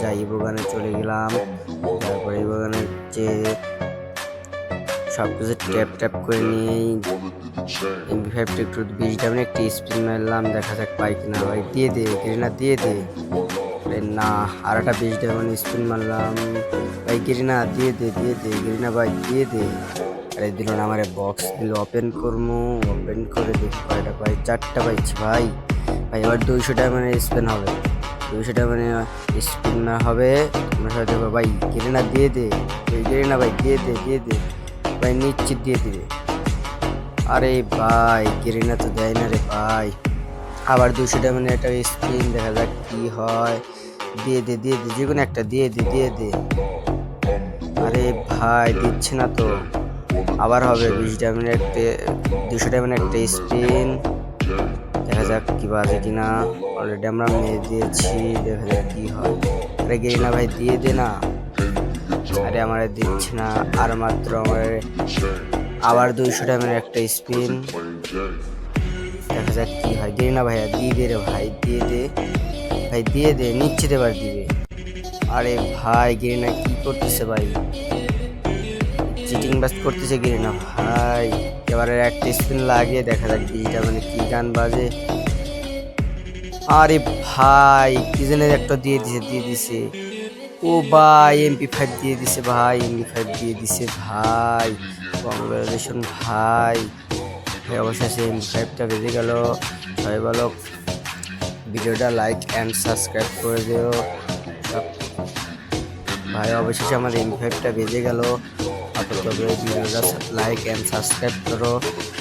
যাই বাগানে চলে গেলাম। তারপরে এই বাগানে যে সব কিছু ট্যাপ করে নিয়েই MP5টা একটু 20 ডায়মন্ড একটি স্পিন মারলাম, দেখা যাক পাই কিনা। ভাই দিয়ে দে গেরিনা, দিয়ে দে। না, আর একটা 20 ডায়মন্ড স্পিন মারলাম। ভাই গেরিনা দিয়ে দে, দিয়ে দে গেরিনা ভাই, দিয়ে দে। আরে দিল না, আমার বক্স দিল। ওপেন করবো, ওপেন করে দেখি কয়টা পাই। 4টা পাইছি ভাই। ভাই এবার 200 ডায়মন্ডের স্পিন হবে, 200 ডায়মন্ডের স্পিন না হবে। তোমরা সবাই দেখো ভাই, গেরিনা দিয়ে দে, গেরিনা ভাই দিয়ে দে, দিয়ে দে ভাই, নিশ্চিত দিয়ে দিবে। আরে ভাই গেরিনা তো দেয় না রে ভাই। আবার 200 ডায়মন্ডের একটা স্পিন, দেখা যাক কি হয়। দিয়ে দে, দিয়ে দে, যে কোনো একটা দিয়ে দে, দিয়ে দে। আরে ভাই দিচ্ছে না তো। আবার হবে 20 ডায়মন্ডের একটা, 200 ডায়মন্ডের একটা স্পিন, দেখা যাক কি বাজে কিনা। অলরেডি আমরা মেরে দিয়েছি, দেখা যাক কি হয়। আরে গেরিনা ভাই দিয়ে দে না। আরে আমার দিচ্ছে না। আর মাত্র আমার আবার 200 ডায়মন্ডের একটা স্পিন, দেখা যাক কি হয়। গেরিনা ভাইয়া দিয়ে দে রে ভাই, দিয়ে দে ভাই, দিয়ে দে, নিশ্চিত এবার দিবে। আরে ভাই গেরিনা কি করতেছে ভাই, চিটিং বাস করতেছে গেরিনা ভাই। এবারে একটা স্পিন লাগিয়ে দেখা যাক ডিজিটা মানে কি গান বাজে। আরে ভাই কি যেন একটা দিয়ে দিছে, দিয়ে দিছে। ও ভাই MP5 দিয়ে দিছে ভাই, MP5 দিয়ে দিছে ভাই। কংগ্রাচুলেশন ভাই। অবশেষে MP5টা বেজে গেল। সবাই বলো ভিডিওটা লাইক অ্যান্ড সাবস্ক্রাইব করে দিও ভাই। অবশেষে আমার MP5টা বেজে গেল। আপাতত ভিডিওটা লাইক অ্যান্ড সাবস্ক্রাইব করো।